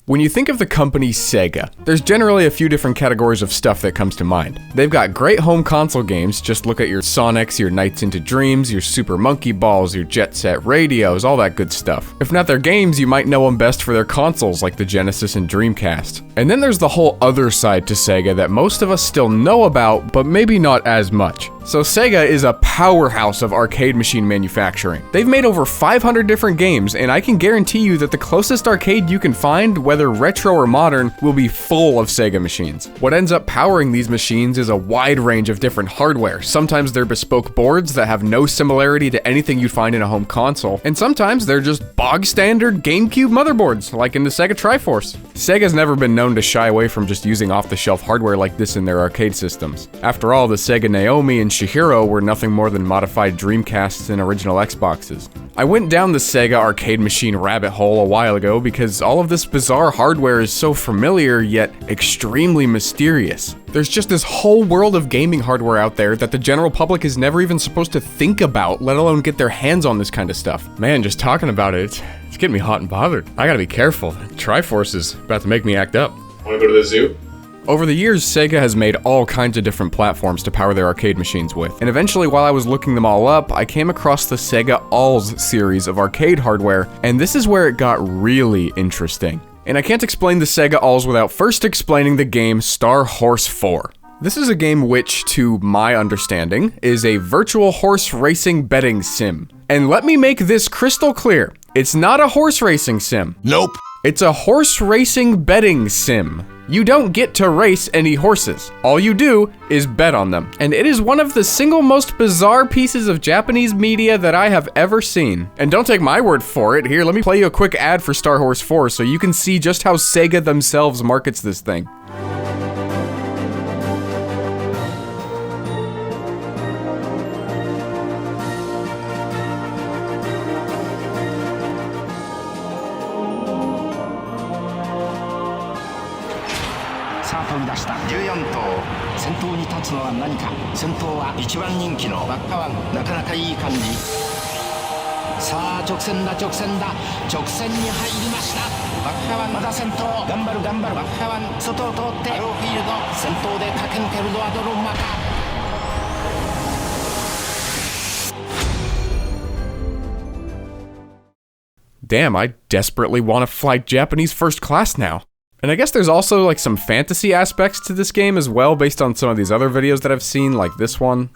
When you think of the company Sega, there's generally a few different categories of stuff that comes to mind. They've got great home console games, just look at your Sonics, your Nights into Dreams, your Super Monkey Balls, your Jet Set Radios, all that good stuff. If not their games, you might know them best for their consoles like the Genesis and Dreamcast. And then there's the whole other side to Sega that most of us still know about, but maybe not as much. So Sega is a powerhouse of arcade machine manufacturing. They've made over 500 different games, and I can guarantee you that the closest arcade you can find, whether retro or modern, will be full of Sega machines. What ends up powering these machines is a wide range of different hardware. Sometimes they're bespoke boards that have no similarity to anything you'd find in a home console, and sometimes they're just bog standard GameCube motherboards, like in the Sega Triforce. Sega's never been known to shy away from just using off-the-shelf hardware like this in their arcade systems. After all, the Sega Naomi and Chihiro were nothing more than modified Dreamcasts and original Xboxes. I went down the Sega arcade machine rabbit hole a while ago because all of this bizarre hardware is so familiar yet extremely mysterious. There's just this whole world of gaming hardware out there that the general public is never even supposed to think about, let alone get their hands on this kind of stuff. Man, just talking about it, it's getting me hot and bothered. I gotta be careful. Triforce is about to make me act up. Wanna go to the zoo? Over the years, Sega has made all kinds of different platforms to power their arcade machines with, and eventually while I was looking them all up, I came across the Sega Alls series of arcade hardware, and this is where it got really interesting. And I can't explain the Sega Alls without first explaining the game Star Horse 4. This is a game which, to my understanding, is a virtual horse racing betting sim. And let me make this crystal clear, it's not a horse racing sim. Nope. It's a horse racing betting sim. You don't get to race any horses. All you do is bet on them. And it is one of the single most bizarre pieces of Japanese media that I have ever seen. And don't take my word for it. Here, let me play you a quick ad for Star Horse 4 so you can see just how Sega themselves markets this thing. Damn, I desperately want to fly Japanese first class now. And I guess there's also like some fantasy aspects to this game as well, based on some of these other videos that I've seen, like this one.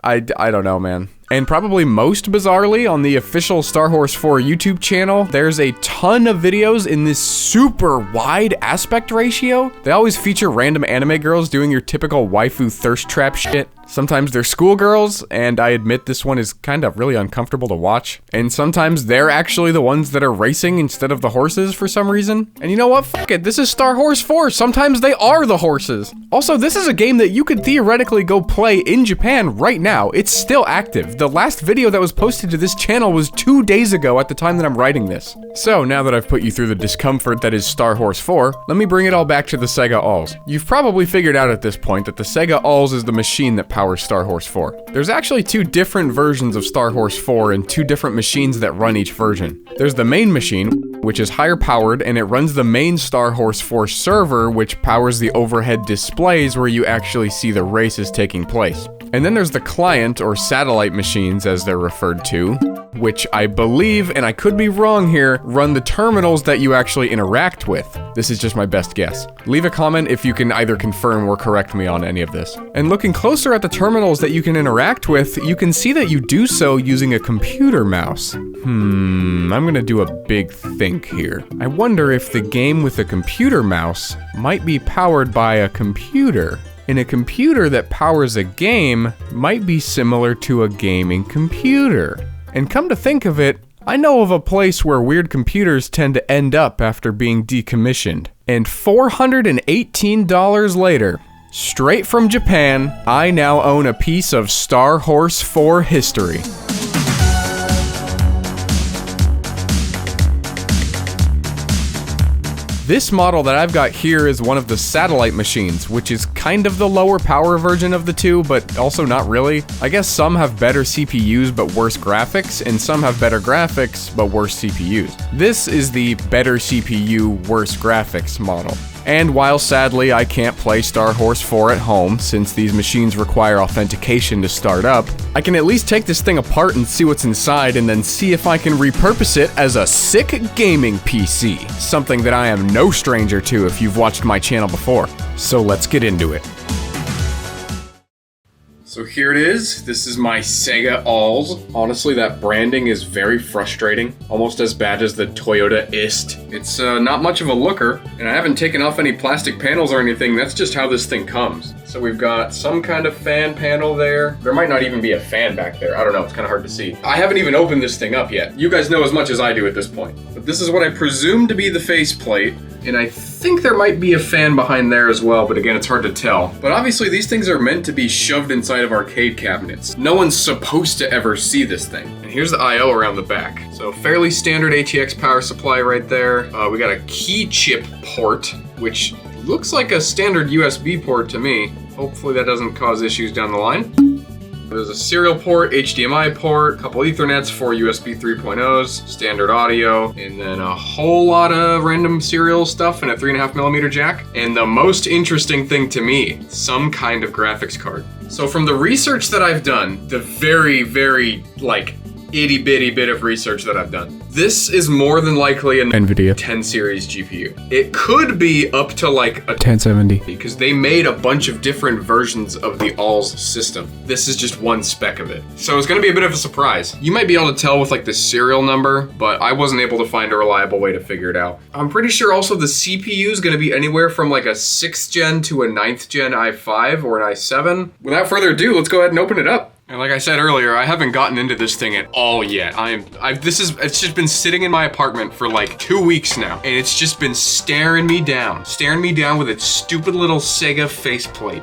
I don't know, man. And probably most bizarrely, on the official Star Horse 4 YouTube channel, there's a ton of videos in this super wide aspect ratio. They always feature random anime girls doing your typical waifu thirst trap shit. Sometimes they're schoolgirls, and I admit this one is kind of really uncomfortable to watch. And sometimes they're actually the ones that are racing instead of the horses for some reason. And you know what? Fuck it, this is Star Horse 4. Sometimes they are the horses. Also, this is a game that you could theoretically go play in Japan right now. It's still active. The last video that was posted to this channel was 2 days ago at the time that I'm writing this. So now that I've put you through the discomfort that is Star Horse 4, let me bring it all back to the Sega Alls. You've probably figured out at this point that the Sega Alls is the machine that powers Star Horse 4. There's actually 2 different versions of Star Horse 4 and 2 different machines that run each version. There's the main machine, which is higher powered, and it runs the main Star Horse 4 server, which powers the overhead displays where you actually see the races taking place. And then there's the client, or satellite machines as they're referred to, which I believe, and I could be wrong here, run the terminals that you actually interact with. This is just my best guess. Leave a comment if you can either confirm or correct me on any of this. And looking closer at the terminals that you can interact with, you can see that you do so using a computer mouse. I'm gonna do a big think here. I wonder if the game with a computer mouse might be powered by a computer. And a computer that powers a game might be similar to a gaming computer. And come to think of it, I know of a place where weird computers tend to end up after being decommissioned. And $418 later, straight from Japan, I now own a piece of Star Horse 4 history. This model that I've got here is one of the satellite machines, which is kind of the lower power version of the two, but also not really. I guess some have better CPUs but worse graphics, and some have better graphics but worse CPUs. This is the better CPU, worse graphics model. And while sadly I can't play Star Horse 4 at home, since these machines require authentication to start up, I can at least take this thing apart and see what's inside and then see if I can repurpose it as a sick gaming PC. Something that I am no stranger to if you've watched my channel before. So let's get into it. So here it is. This is my Sega Alls. Honestly, that branding is very frustrating. Almost as bad as the Toyota Ist. It's not much of a looker, and I haven't taken off any plastic panels or anything. That's just how this thing comes. So we've got some kind of fan panel there. There might not even be a fan back there. I don't know, it's kind of hard to see. I haven't even opened this thing up yet. You guys know as much as I do at this point. But this is what I presume to be the faceplate. And I think there might be a fan behind there as well, but again, it's hard to tell. But obviously these things are meant to be shoved inside of arcade cabinets. No one's supposed to ever see this thing. And here's the I/O around the back. So fairly standard ATX power supply right there. We got a key chip port, which looks like a standard USB port to me. Hopefully that doesn't cause issues down the line. There's a serial port, HDMI port, a couple Ethernets, 4 USB 3.0s, standard audio, and then a whole lot of random serial stuff and a 3.5mm jack. And the most interesting thing to me, some kind of graphics card. So from the research that I've done, the very, very, like, itty bitty bit of research that I've done, this is more than likely an NVIDIA 10 series GPU. It could be up to like a 1070 because they made a bunch of different versions of the Alls system. This is just one spec of it. So it's gonna be a bit of a surprise. You might be able to tell with like the serial number, but I wasn't able to find a reliable way to figure it out. I'm pretty sure also the CPU is gonna be anywhere from like a 6th gen to a 9th gen i5 or an i7. Without further ado, let's go ahead and open it up. And like I said earlier, I haven't gotten into this thing at all yet. It's just been sitting in my apartment for like 2 weeks now, and it's just been staring me down with its stupid little Sega faceplate.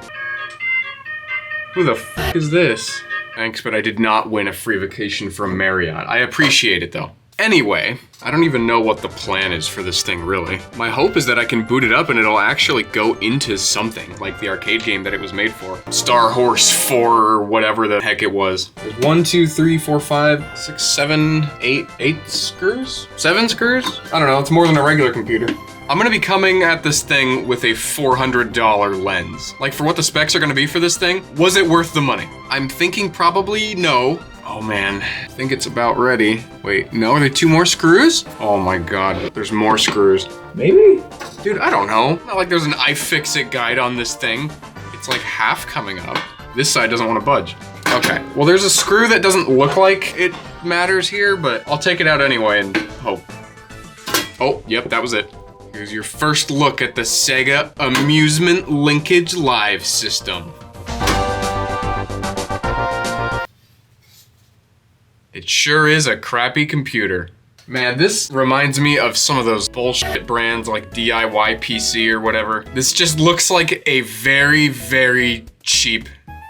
Who the f is this? Thanks, but I did not win a free vacation from Marriott. I appreciate it though. Anyway, I don't even know what the plan is for this thing, really. My hope is that I can boot it up and it'll actually go into something, like the arcade game that it was made for. Star Horse 4 or whatever the heck it was. There's 1, 2, 3, 4, 5, 6, 7, 8 screws? 7 screws? I don't know, it's more than a regular computer. I'm gonna be coming at this thing with a $400 lens. Like, for what the specs are gonna be for this thing, was it worth the money? I'm thinking probably no. Oh man, I think it's about ready. Wait, no, are there 2 more screws? Oh my god, there's more screws. Maybe? Dude, I don't know. Not like there's an iFixit guide on this thing. It's like half coming up. This side doesn't want to budge. Okay, well there's a screw that doesn't look like it matters here, but I'll take it out anyway and hope. Oh, yep, that was it. Here's your first look at the Sega Amusement Linkage Live system. It sure is a crappy computer. Man, this reminds me of some of those bullshit brands like DIY PC or whatever. This just looks like a very, very cheap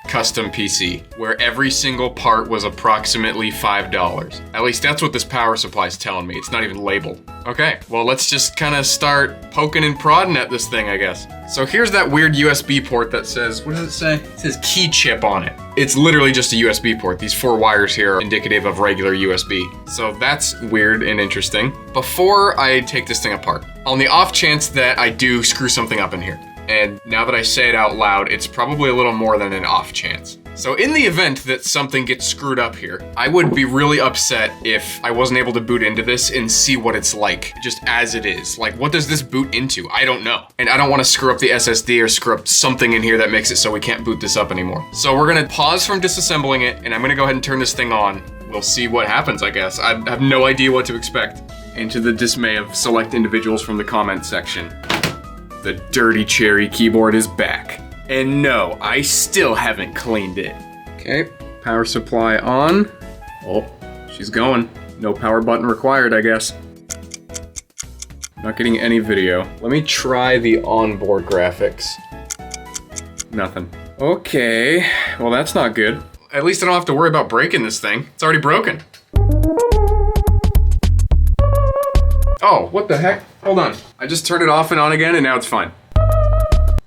custom PC where every single part was approximately $5. At least that's what this power supply is telling me. It's not even labeled. Okay, well let's just kind of start poking and prodding at this thing, I guess. So here's that weird USB port that says, what does it say? It says key chip on it. It's literally just a USB port. These 4 wires here are indicative of regular USB. So that's weird and interesting. Before I take this thing apart, on the off chance that I do screw something up in here, and now that I say it out loud, it's probably a little more than an off chance. So in the event that something gets screwed up here, I would be really upset if I wasn't able to boot into this and see what it's like, just as it is. Like, what does this boot into? I don't know. And I don't want to screw up the SSD or screw up something in here that makes it so we can't boot this up anymore. So we're gonna pause from disassembling it, and I'm gonna go ahead and turn this thing on. We'll see what happens, I guess. I have no idea what to expect. And to the dismay of select individuals from the comment section, the dirty cherry keyboard is back. And no, I still haven't cleaned it. Okay, power supply on. Oh, she's going. No power button required, I guess. Not getting any video. Let me try the onboard graphics. Nothing. Okay, well that's not good. At least I don't have to worry about breaking this thing. It's already broken. Oh, what the heck? Hold on. I just turned it off and on again and now it's fine.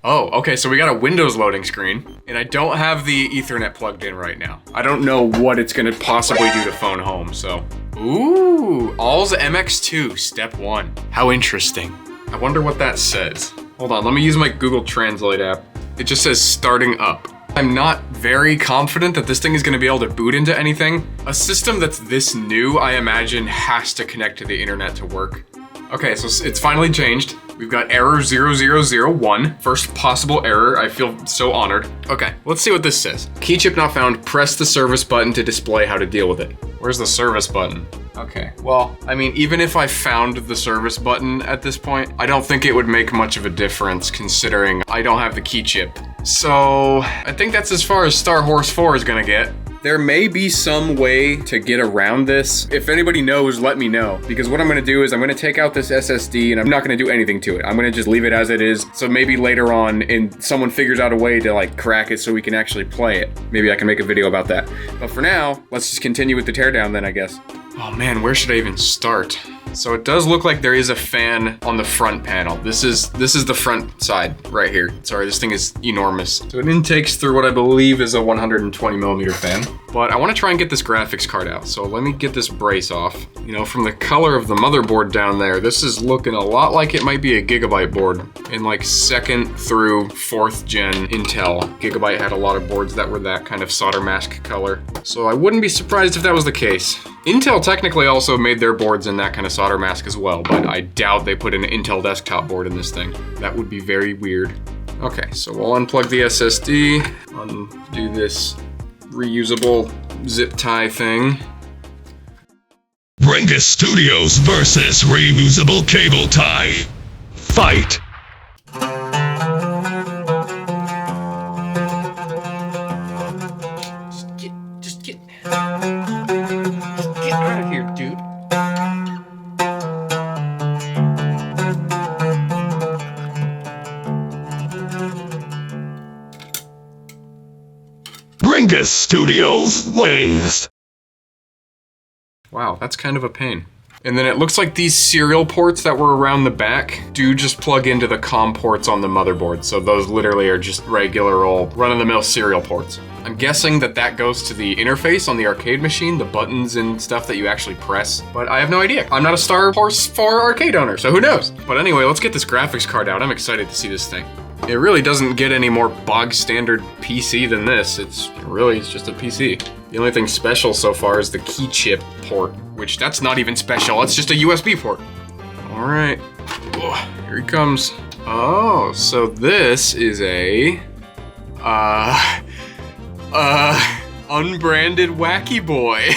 Oh, okay, so we got a Windows loading screen, and I don't have the Ethernet plugged in right now. I don't know what it's gonna possibly do to phone home, so. Ooh, Alls MX2, step 1. How interesting. I wonder what that says. Hold on, let me use my Google Translate app. It just says starting up. I'm not very confident that this thing is gonna be able to boot into anything. A system that's this new, I imagine, has to connect to the internet to work. Okay, so it's finally changed. We've got error 0001, first possible error. I feel so honored. Okay, let's see what this says. Key chip not found, press the service button to display how to deal with it. Where's the service button? Okay, well, I mean, even if I found the service button at this point, I don't think it would make much of a difference considering I don't have the key chip. So, I think that's as far as Star Horse 4 is gonna get. There may be some way to get around this. If anybody knows, let me know. Because what I'm gonna do is I'm gonna take out this SSD and I'm not gonna do anything to it. I'm gonna just leave it as it is. So maybe later on, and someone figures out a way to like crack it so we can actually play it. Maybe I can make a video about that. But for now, let's just continue with the teardown then, I guess. Oh man, where should I even start? So it does look like there is a fan on the front panel. This is the front side right here. Sorry, this thing is enormous. So it intakes through what I believe is a 120mm fan. But I want to try and get this graphics card out. So let me get this brace off. You know, from the color of the motherboard down there, this is looking a lot like it might be a Gigabyte board. In like 2nd through 4th gen Intel, Gigabyte had a lot of boards that were that kind of solder mask color. So I wouldn't be surprised if that was the case. Intel technically also made their boards in that kind of solder mask as well, but I doubt they put an Intel desktop board in this thing. That would be very weird. Okay, so we'll unplug the SSD, undo this reusable zip tie thing. Bringus Studios versus reusable cable tie. Fight! Just get out of here, dude. Bringus Studios wins. Wow, that's kind of a pain. And then it looks like these serial ports that were around the back do just plug into the COM ports on the motherboard. So those literally are just regular old run-of-the-mill serial ports. I'm guessing that that goes to the interface on the arcade machine, the buttons and stuff that you actually press, but I have no idea. I'm not a Star Horse 4 arcade owner, so who knows? But anyway, let's get this graphics card out. I'm excited to see this thing. It really doesn't get any more bog standard PC than this. It's just a PC. The only thing special so far is the key chip port, which that's not even special, it's just a USB port. All right, here he comes. Oh, so this is a, unbranded wacky boy.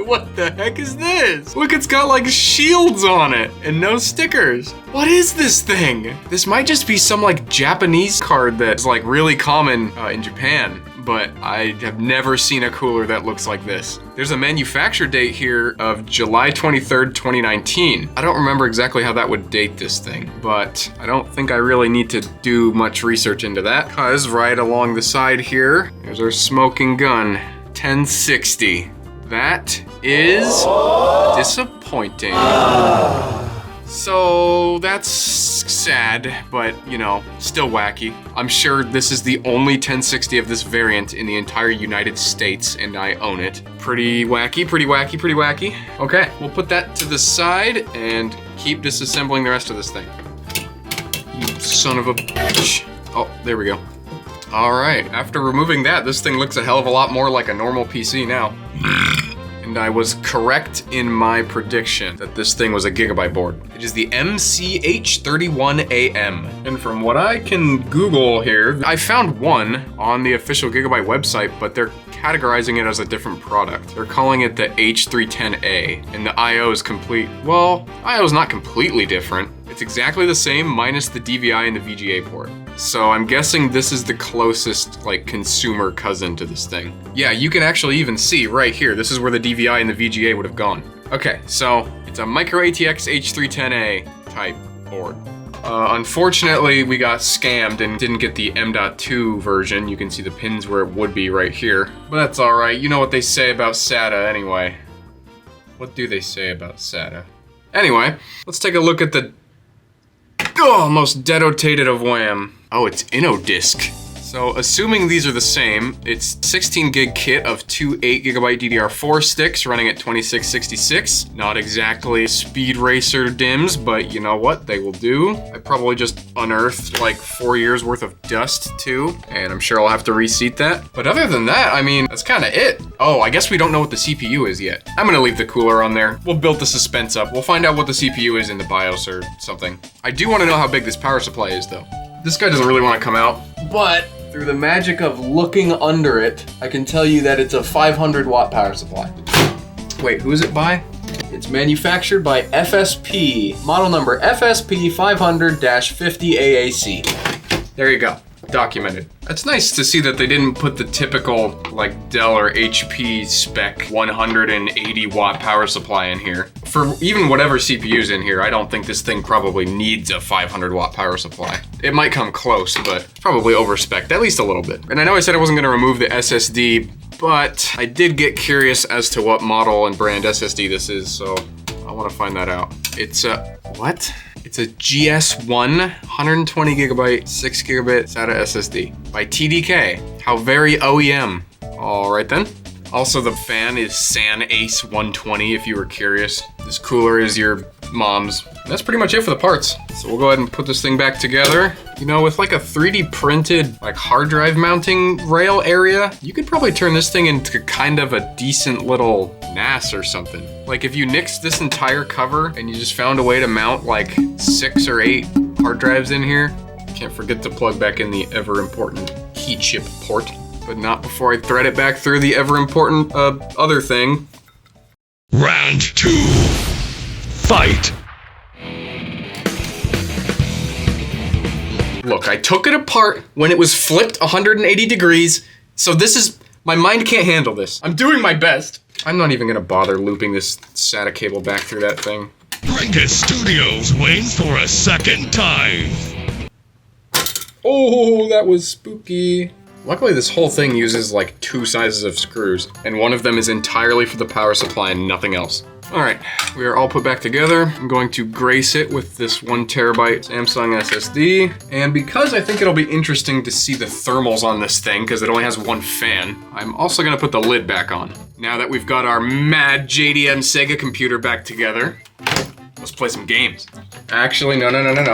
What the heck is this? Look, it's got like shields on it and no stickers. What is this thing? This might just be some like Japanese card that's like really common in Japan, but I have never seen a cooler that looks like this. There's a manufacture date here of July 23rd, 2019. I don't remember exactly how that would date this thing, but I don't think I really need to do much research into that, because right along the side here, there's our smoking gun, 1060. That is disappointing. So that's sad, but you know, still wacky. I'm sure this is the only 1060 of this variant in the entire United States, and I own it. Pretty wacky, pretty wacky, pretty wacky. Okay, we'll put that to the side and keep disassembling the rest of this thing. You son of a bitch. Oh, there we go. All right, after removing that, this thing looks a hell of a lot more like a normal PC now. And I was correct in my prediction that this thing was a Gigabyte board. It is the MCH31AM. And from what I can Google here, I found one on the official Gigabyte website, but they're categorizing it as a different product. They're calling it the H310A, and the I/O is complete. Well, I/O is not completely different. It's exactly the same minus the DVI and the VGA port. So I'm guessing this is the closest like consumer cousin to this thing. Yeah, you can actually even see right here, this is where the DVI and the VGA would have gone. Okay, so it's a micro ATX H310A type board. Unfortunately, we got scammed and didn't get the M.2 version. You can see the pins where it would be right here. But that's alright, you know what they say about SATA anyway. What do they say about SATA? Anyway, let's take a look at the most dedotated of Wham. Oh, it's InnoDisk. So assuming these are the same, it's 16 gig kit of two 8 gigabyte DDR4 sticks running at 2666. Not exactly Speed Racer DIMMs, but you know what? They will do. I probably just unearthed like 4 years worth of dust too, and I'm sure I'll have to reseat that. But other than that, I mean, that's kind of it. Oh, I guess we don't know what the CPU is yet. I'm gonna leave the cooler on there. We'll build the suspense up. We'll find out what the CPU is in the BIOS or something. I do want to know how big this power supply is though. This guy doesn't really want to come out, but through the magic of looking under it, I can tell you that it's a 500 watt power supply. Wait, who is it by? It's manufactured by FSP, model number FSP 500-50 AAC. There you go, documented. It's nice to see that they didn't put the typical like Dell or HP spec 180 watt power supply in here. For even whatever CPU's in here, I don't think this thing probably needs a 500 watt power supply. It might come close, but it's probably overspec'd, at least a little bit. And I know I said I wasn't gonna remove the SSD, but I did get curious as to what model and brand SSD this is, so I wanna find that out. It's a, what? It's a GS1 120 gigabyte, 6 gigabit SATA SSD by TDK. How very OEM. All right then. Also, the fan is SAN Ace 120 if you were curious. This cooler is your mom's. And that's pretty much it for the parts. So we'll go ahead and put this thing back together. You know, with like a 3D printed like hard drive mounting rail area, you could probably turn this thing into kind of a decent little NAS or something. Like if you nixed this entire cover and you just found a way to mount like 6 or 8 hard drives in here, can't forget to plug back in the ever important key chip port. But not before I thread it back through the ever important other thing. Round 2. Fight! Look, I took it apart when it was flipped 180 degrees, so this is, my mind can't handle this. I'm doing my best. I'm not even gonna bother looping this SATA cable back through that thing. Bringus Studios wins for a second time. Oh, that was spooky. Luckily, this whole thing uses like 2 sizes of screws, and one of them is entirely for the power supply and nothing else. All right, we are all put back together. I'm going to grace it with this 1 terabyte Samsung SSD. And because I think it'll be interesting to see the thermals on this thing, because it only has 1 fan, I'm also gonna put the lid back on. Now that we've got our mad JDM Sega computer back together, let's play some games. Actually, no,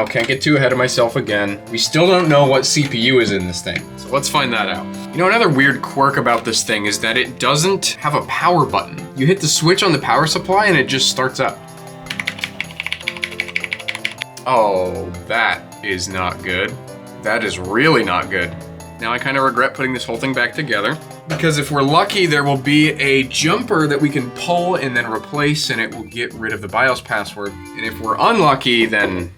can't get too ahead of myself again. We still don't know what CPU is in this thing, so let's find that out. You know, another weird quirk about this thing is that it doesn't have a power button. You hit the switch on the power supply and it just starts up. Oh, that is not good. That is really not good. Now I kind of regret putting this whole thing back together, because if we're lucky, there will be a jumper that we can pull and then replace, and it will get rid of the BIOS password. And if we're unlucky, then,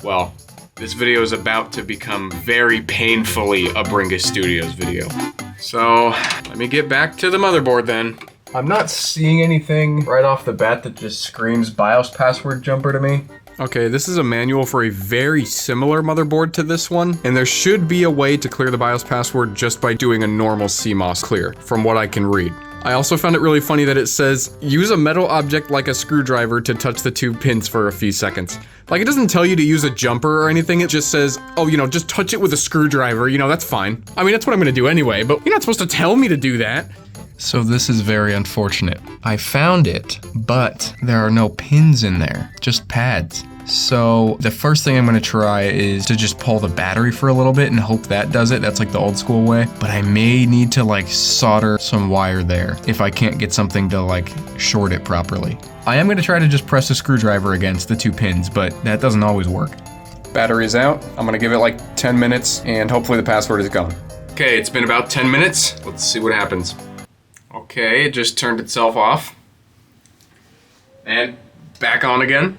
well, this video is about to become very painfully a Bringus Studios video. So, let me get back to the motherboard then. I'm not seeing anything right off the bat that just screams BIOS password jumper to me. Okay, this is a manual for a very similar motherboard to this one, and there should be a way to clear the BIOS password just by doing a normal CMOS clear, from what I can read. I also found it really funny that it says, use a metal object like a screwdriver to touch the 2 pins for a few seconds. Like, it doesn't tell you to use a jumper or anything, it just says, oh, you know, just touch it with a screwdriver, you know, that's fine. I mean, that's what I'm gonna do anyway, but you're not supposed to tell me to do that. So this is very unfortunate. I found it, but there are no pins in there, just pads. So the first thing I'm gonna try is to just pull the battery for a little bit and hope that does it. That's like the old school way. But I may need to like solder some wire there if I can't get something to like short it properly. I am gonna try to just press a screwdriver against the 2 pins, but that doesn't always work. Battery's out. I'm gonna give it like 10 minutes and hopefully the password is gone. Okay, it's been about 10 minutes. Let's see what happens. Okay, it just turned itself off. And back on again.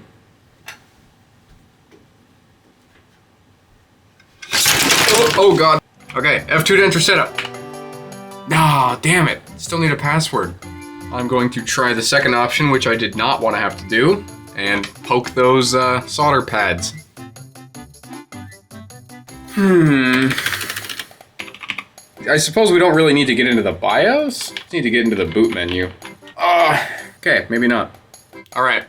Oh god. Okay, F2 to enter setup. Ah, damn it. Still need a password. I'm going to try the second option, which I did not want to have to do, and poke those solder pads. I suppose we don't really need to get into the BIOS? Just need to get into the boot menu. Okay, maybe not. All right,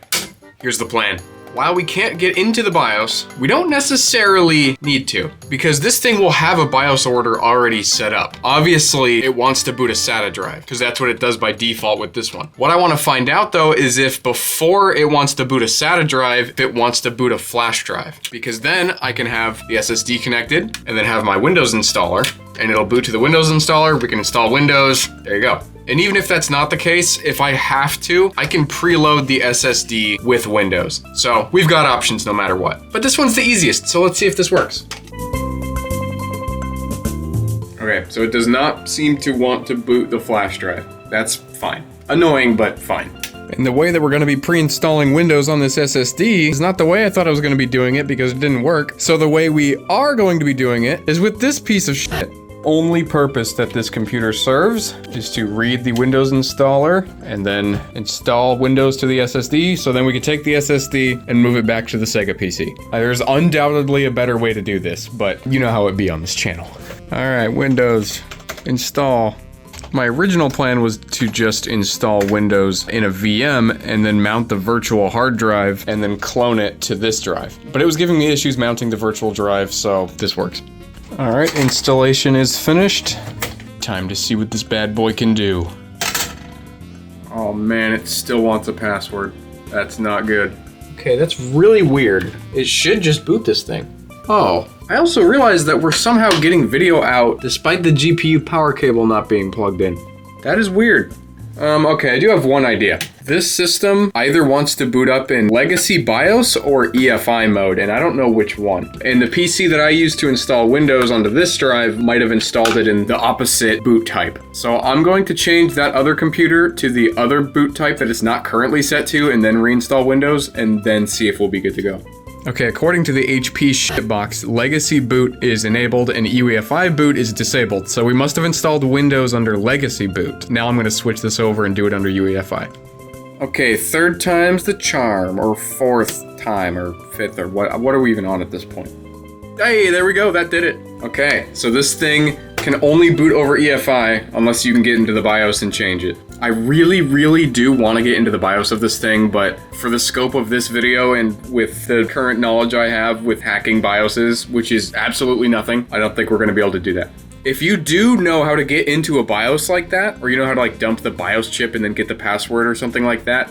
Here's the plan. While we can't get into the BIOS, we don't necessarily need to, because this thing will have a BIOS order already set up. Obviously, it wants to boot a SATA drive, because that's what it does by default with this one. What I want to find out though is if before it wants to boot a SATA drive, if it wants to boot a flash drive, because then I can have the SSD connected and then have my Windows installer, and it'll boot to the Windows installer. We can install Windows. There you go. And even if that's not the case, if I have to, I can preload the SSD with Windows. So we've got options no matter what. But this one's the easiest, so let's see if this works. Okay, so it does not seem to want to boot the flash drive. That's fine. Annoying, but fine. And the way that we're going to be pre-installing Windows on this SSD is not the way I thought I was going to be doing it because it didn't work. So the way we are going to be doing it is with this piece of shit. Only purpose that this computer serves is to read the Windows installer and then install Windows to the SSD, so then we can take the SSD and move it back to the Sega PC. There's undoubtedly a better way to do this, but you know how it be on this channel. All right, Windows, install. My original plan was to just install Windows in a VM and then mount the virtual hard drive and then clone it to this drive. But it was giving me issues mounting the virtual drive, so this works. All right, installation is finished. Time to see what this bad boy can do. Oh man, it still wants a password. That's not good. Okay, that's really weird. It should just boot this thing. Oh, I also realized that we're somehow getting video out despite the GPU power cable not being plugged in. That is weird. Okay, I do have one idea. This system either wants to boot up in legacy BIOS or EFI mode, and I don't know which one. And the PC that I use to install Windows onto this drive might have installed it in the opposite boot type. So I'm going to change that other computer to the other boot type that it's not currently set to and then reinstall Windows and then see if we'll be good to go. Okay, according to the HP shitbox, legacy boot is enabled and EFI boot is disabled, so we must have installed Windows under legacy boot. Now I'm going to switch this over and do it under EFI. Okay, third time's the charm, or fourth time, or fifth, or what are we even on at this point? Hey, there we go, that did it. Okay, so this thing can only boot over EFI unless you can get into the BIOS and change it. I really do want to get into the BIOS of this thing, but for the scope of this video and with the current knowledge I have with hacking BIOSes, which is absolutely nothing, I don't think we're going to be able to do that. If you do know how to get into a BIOS like that, or you know how to like dump the BIOS chip and then get the password or something like that,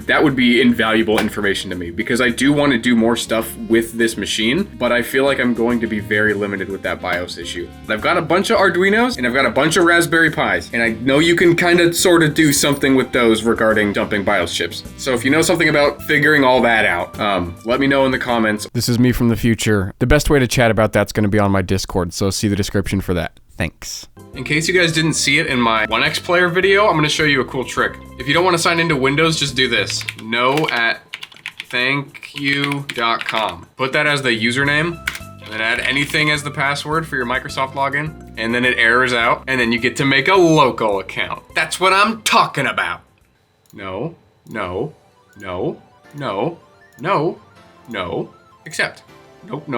that would be invaluable information to me, because I do want to do more stuff with this machine, but I feel like I'm going to be very limited with that BIOS issue. I've got a bunch of Arduinos and I've got a bunch of Raspberry Pis, and I know you can kind of sort of do something with those regarding dumping BIOS chips. So if you know something about figuring all that out, let me know in the comments. This is me from the future. The best way to chat about that's going to be on my Discord, so see the description for that. Thanks. In case you guys didn't see it in my 1x player video, I'm going to show you a cool trick. If you don't want to sign into Windows, just do this. no@thankyou.com. Put that as the username, and then add anything as the password for your Microsoft login, and then it errors out, and then you get to make a local account. That's what I'm talking about. No, accept. Nope.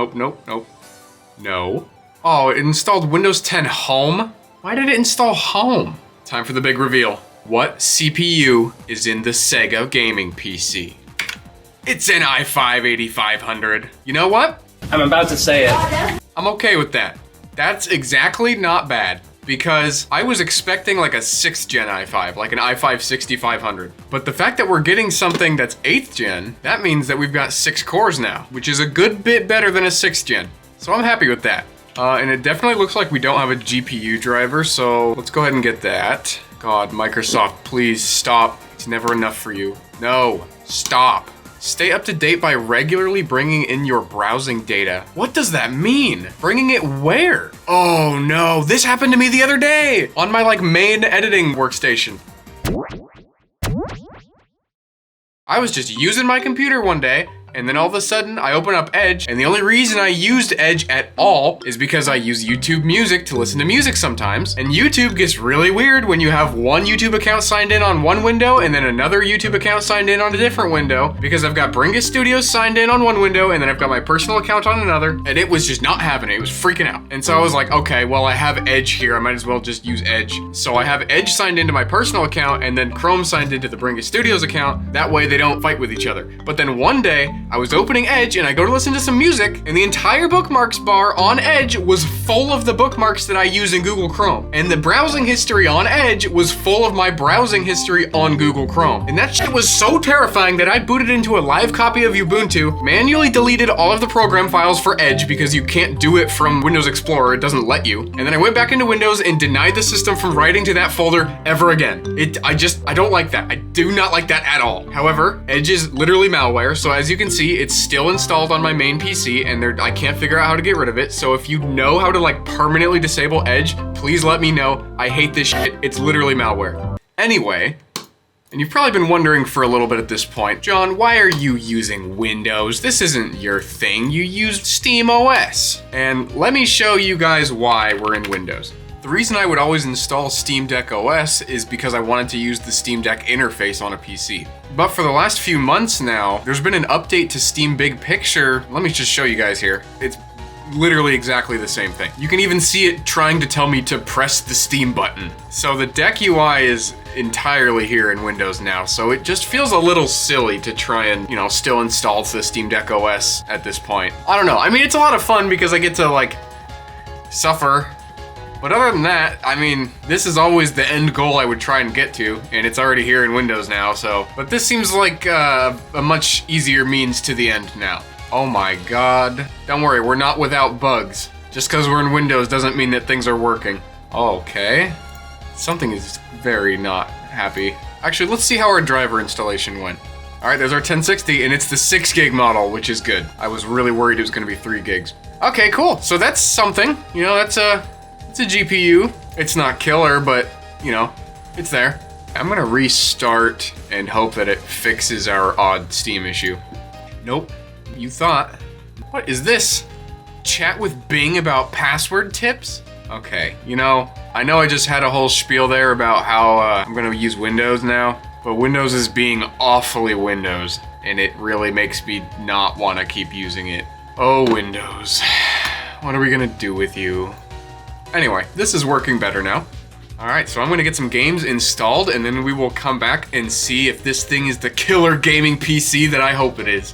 No. Oh, it installed Windows 10 Home? Why did it install Home? Time for the big reveal. What CPU is in the Sega gaming PC? It's an i5-8500. You know what? I'm about to say it. I'm okay with that. That's exactly not bad, because I was expecting like a 6th gen i5, like an i5-6500. But the fact that we're getting something that's 8th gen, that means that we've got 6 cores now, which is a good bit better than a 6th gen. So I'm happy with that. And it definitely looks like we don't have a GPU driver, so let's go ahead and get that. God, Microsoft, please stop. It's never enough for you. No, stop. Stay up to date by regularly bringing in your browsing data. What does that mean? Bringing it where? Oh no, this happened to me the other day on my main editing workstation. I was just using my computer one day, And then all of a sudden, I open up Edge, and the only reason I used Edge at all is because I use YouTube Music to listen to music sometimes. And YouTube gets really weird when you have one YouTube account signed in on one window and then another YouTube account signed in on a different window, because I've got Bringus Studios signed in on one window and then I've got my personal account on another, and it was just not having it. It was freaking out. And so I was like, okay, well, I have Edge here. I might as well just use Edge. So I have Edge signed into my personal account and then Chrome signed into the Bringus Studios account. That way they don't fight with each other. But then one day I was opening Edge and I go to listen to some music, and the entire bookmarks bar on Edge was full of the bookmarks that I use in Google Chrome. And the browsing history on Edge was full of my browsing history on Google Chrome. And that shit was so terrifying that I booted into a live copy of Ubuntu, manually deleted all of the program files for Edge because you can't do it from Windows Explorer, it doesn't let you. And then I went back into Windows and denied the system from writing to that folder ever again. I don't like that. I do not like that at all. However, Edge is literally malware, so as you can see, it's still installed on my main PC, and I can't figure out how to get rid of it. So if you know how to like permanently disable Edge, please let me know. I hate this shit. It's literally malware. Anyway, and you've probably been wondering for a little bit at this point, John, why are you using Windows? This isn't your thing. You used Steam OS. And let me show you guys why we're in Windows. The reason I would always install Steam Deck OS is because I wanted to use the Steam Deck interface on a PC. But for the last few months now, there's been an update to Steam Big Picture. Let me just show you guys here. It's literally exactly the same thing. You can even see it trying to tell me to press the Steam button. So the Deck UI is entirely here in Windows now, so it just feels a little silly to try and, still install the Steam Deck OS at this point. I don't know. I mean, it's a lot of fun because I get to, like, suffer. But other than that, I mean, this is always the end goal I would try and get to, and it's already here in Windows now, so. But this seems like a much easier means to the end now. Oh my god. Don't worry, we're not without bugs. Just because we're in Windows doesn't mean that things are working. Okay. Something is very not happy. Actually, let's see how our driver installation went. Alright, there's our 1060, and it's the 6 gig model, which is good. I was really worried it was gonna be 3 gigs. Okay, cool. So that's something. That's a GPU. It's not killer, but, it's there. I'm gonna restart and hope that it fixes our odd Steam issue. Nope. You thought. What is this? Chat with Bing about password tips? Okay, I know I just had a whole spiel there about how I'm gonna use Windows now, but Windows is being awfully Windows, and it really makes me not want to keep using it. Oh, Windows. What are we gonna do with you? Anyway, this is working better now. Alright, so I'm gonna get some games installed, and then we will come back and see if this thing is the killer gaming PC that I hope it is.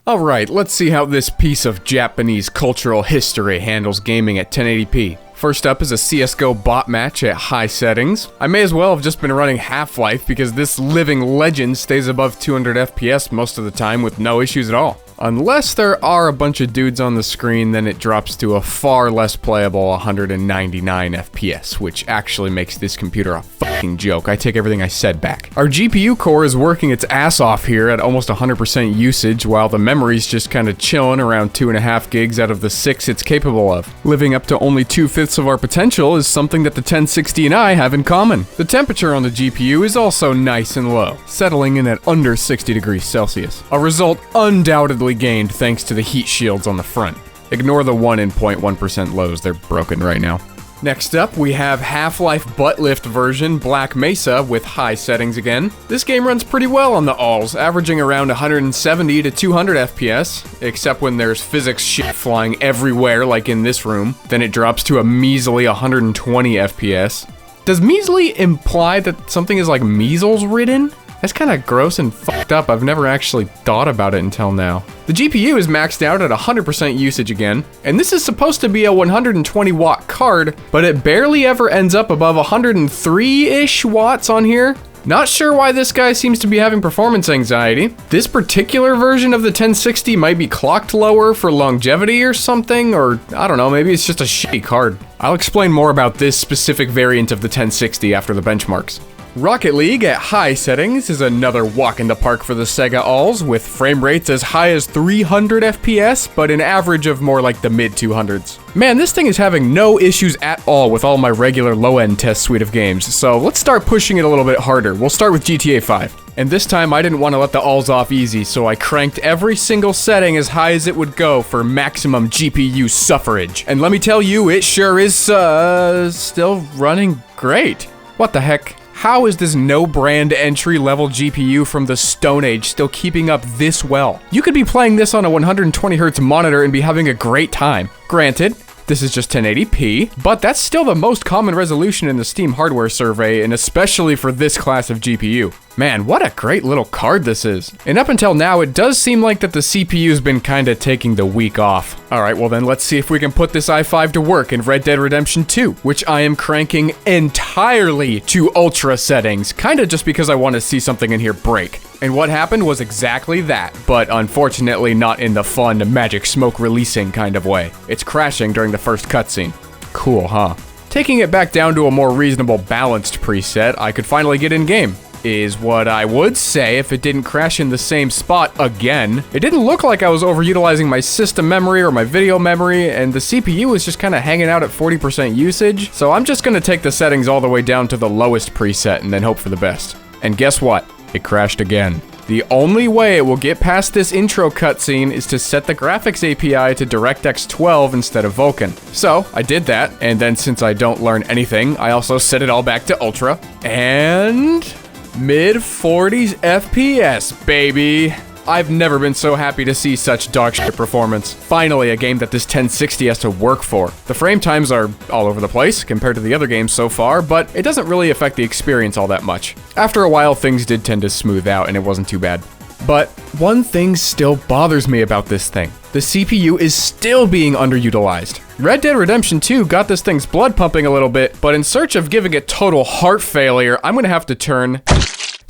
Alright, let's see how this piece of Japanese cultural history handles gaming at 1080p. First up is a CSGO bot match at high settings. I may as well have just been running Half-Life because this living legend stays above 200 FPS most of the time with no issues at all. Unless there are a bunch of dudes on the screen, then it drops to a far less playable 199 FPS, which actually makes this computer a fucking joke. I take everything I said back. Our GPU core is working its ass off here at almost 100% usage, while the memory's just kinda chilling around 2.5 gigs out of the 6 it's capable of. Living up to only 2/5 of our potential is something that the 1060 and I have in common. The temperature on the GPU is also nice and low, settling in at under 60 degrees Celsius. A result undoubtedly gained thanks to the heat shields on the front. Ignore the 1.1% lows, they're broken right now. Next up, we have Half-Life Buttlift version Black Mesa with high settings again. This game runs pretty well on the Alls, averaging around 170 to 200 FPS, except when there's physics shit flying everywhere like in this room. Then it drops to a measly 120 FPS. Does measly imply that something is like measles ridden? That's kind of gross and fucked up. I've never actually thought about it until now. The GPU is maxed out at 100% usage again, and this is supposed to be a 120 watt card, but it barely ever ends up above 103-ish watts on here. Not sure why this guy seems to be having performance anxiety. This particular version of the 1060 might be clocked lower for longevity or something, or I don't know, maybe it's just a shitty card. I'll explain more about this specific variant of the 1060 after the benchmarks. Rocket League at high settings is another walk in the park for the Sega Alls, with frame rates as high as 300 FPS, but an average of more like the mid-200s. Man, this thing is having no issues at all with all my regular low-end test suite of games, so let's start pushing it a little bit harder. We'll start with GTA 5. And this time I didn't want to let the alls off easy, so I cranked every single setting as high as it would go for maximum GPU suffrage. And let me tell you, it sure is, still running great. What the heck? How is this no-brand entry-level GPU from the Stone Age still keeping up this well? You could be playing this on a 120Hz monitor and be having a great time. Granted, this is just 1080p, but that's still the most common resolution in the Steam hardware survey, and especially for this class of GPU. Man, what a great little card this is. And up until now, it does seem like that the CPU's been kinda taking the week off. Alright, well then let's see if we can put this i5 to work in Red Dead Redemption 2, which I am cranking entirely to ultra settings, kinda just because I want to see something in here break. And what happened was exactly that, but unfortunately not in the fun magic smoke releasing kind of way. It's crashing during the first cutscene. Cool, huh? Taking it back down to a more reasonable balanced preset, I could finally get in game. Is what I would say if it didn't crash in the same spot again. It didn't look like I was overutilizing my system memory or my video memory, and the CPU was just kind of hanging out at 40% usage, so I'm just gonna take the settings all the way down to the lowest preset and then hope for the best. And guess what? It crashed again. The only way it will get past this intro cutscene is to set the graphics API to DirectX 12 instead of Vulkan. So, I did that, and then since I don't learn anything, I also set it all back to Ultra, and mid-40s FPS, baby. I've never been so happy to see such dog shit performance. Finally, a game that this 1060 has to work for. The frame times are all over the place compared to the other games so far, but it doesn't really affect the experience all that much. After a while, things did tend to smooth out and it wasn't too bad. But one thing still bothers me about this thing. The CPU is still being underutilized. Red Dead Redemption 2 got this thing's blood pumping a little bit, but in search of giving it total heart failure, I'm gonna have to turn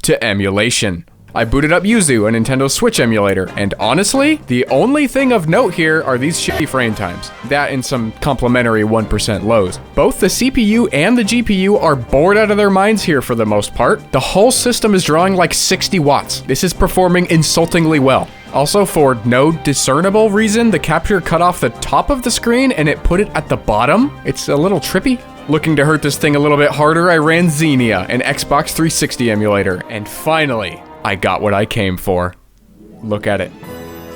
to emulation. I booted up Yuzu, a Nintendo Switch emulator, and honestly, the only thing of note here are these shitty frame times. That and some complimentary 1% lows. Both the CPU and the GPU are bored out of their minds here for the most part. The whole system is drawing like 60 watts. This is performing insultingly well. Also, for no discernible reason, the capture cut off the top of the screen and it put it at the bottom. It's a little trippy. Looking to hurt this thing a little bit harder, I ran Xenia, an Xbox 360 emulator, and finally, I got what I came for. Look at it.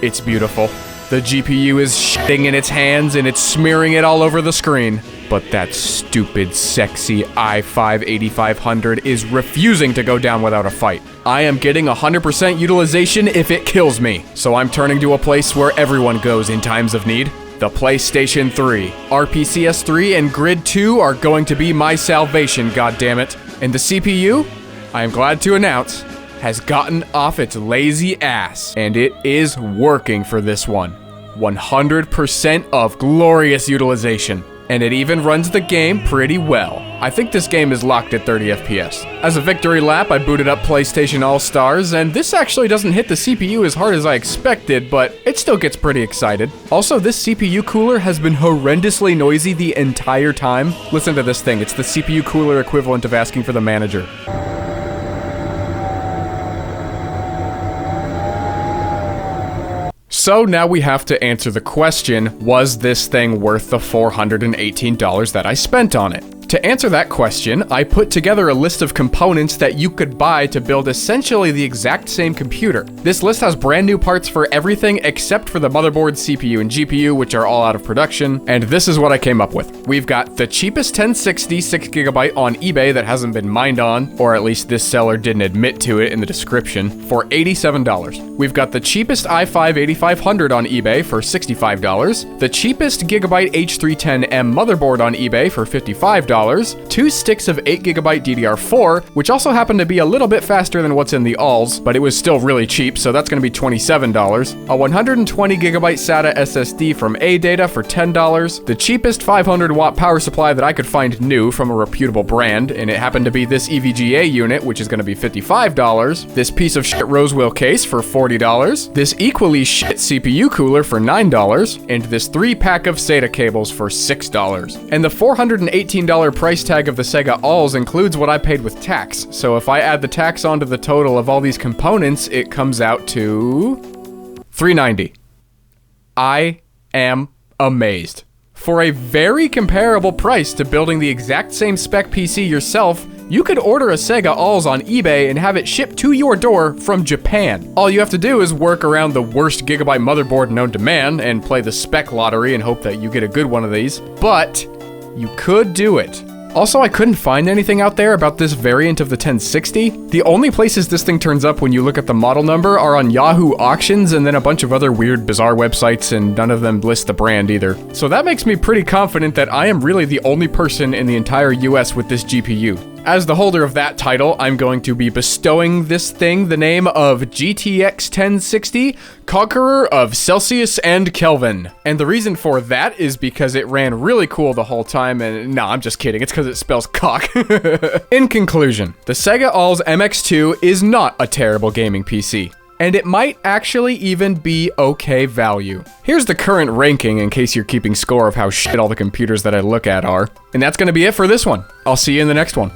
It's beautiful. The GPU is shitting in its hands and it's smearing it all over the screen. But that stupid, sexy i5-8500 is refusing to go down without a fight. I am getting 100% utilization if it kills me. So I'm turning to a place where everyone goes in times of need. The PlayStation 3. RPCS 3 and Grid 2 are going to be my salvation, goddammit. And the CPU, I am glad to announce, has gotten off its lazy ass, and it is working for this one. 100% of glorious utilization, and it even runs the game pretty well. I think this game is locked at 30 FPS. As a victory lap, I booted up PlayStation All-Stars, and this actually doesn't hit the CPU as hard as I expected, but it still gets pretty excited. Also, this CPU cooler has been horrendously noisy the entire time. Listen to this thing, it's the CPU cooler equivalent of asking for the manager. So now we have to answer the question, was this thing worth the $418 that I spent on it? To answer that question, I put together a list of components that you could buy to build essentially the exact same computer. This list has brand new parts for everything except for the motherboard, CPU, and GPU, which are all out of production, and this is what I came up with. We've got the cheapest 1060 6GB on eBay that hasn't been mined on, or at least this seller didn't admit to it in the description, for $87. We've got the cheapest i5-8500 on eBay for $65, the cheapest Gigabyte H310M motherboard on eBay for $55, 2 sticks of 8GB DDR4, which also happened to be a little bit faster than what's in the Alls, but it was still really cheap, so that's going to be $27, a 120GB SATA SSD from AData for $10, the cheapest 500-watt power supply that I could find new from a reputable brand, and it happened to be this EVGA unit, which is going to be $55, this piece of shit Rosewheel case for $40, this equally shit CPU cooler for $9, and this 3-pack of SATA cables for $6. And the $418 price tag of the Sega Alls includes what I paid with tax, so if I add the tax onto the total of all these components, it comes out to $390. I am amazed. For a very comparable price to building the exact same spec PC yourself, You could order a Sega Alls on eBay and have it shipped to your door from Japan. All you have to do is work around the worst gigabyte motherboard known to man and play the spec lottery and hope that you get a good one of these. But you could do it. Also, I couldn't find anything out there about this variant of the 1060. The only places this thing turns up when you look at the model number are on Yahoo Auctions and then a bunch of other weird, bizarre websites, and none of them list the brand either. So that makes me pretty confident that I am really the only person in the entire US with this GPU. As the holder of that title, I'm going to be bestowing this thing the name of GTX 1060, Conqueror of Celsius and Kelvin. And the reason for that is because it ran really cool the whole time, and no, I'm just kidding, it's because it spells cock. In conclusion, the Sega Alls MX2 is not a terrible gaming PC. And it might actually even be okay value. Here's the current ranking in case you're keeping score of how shit all the computers that I look at are. And that's gonna be it for this one. I'll see you in the next one.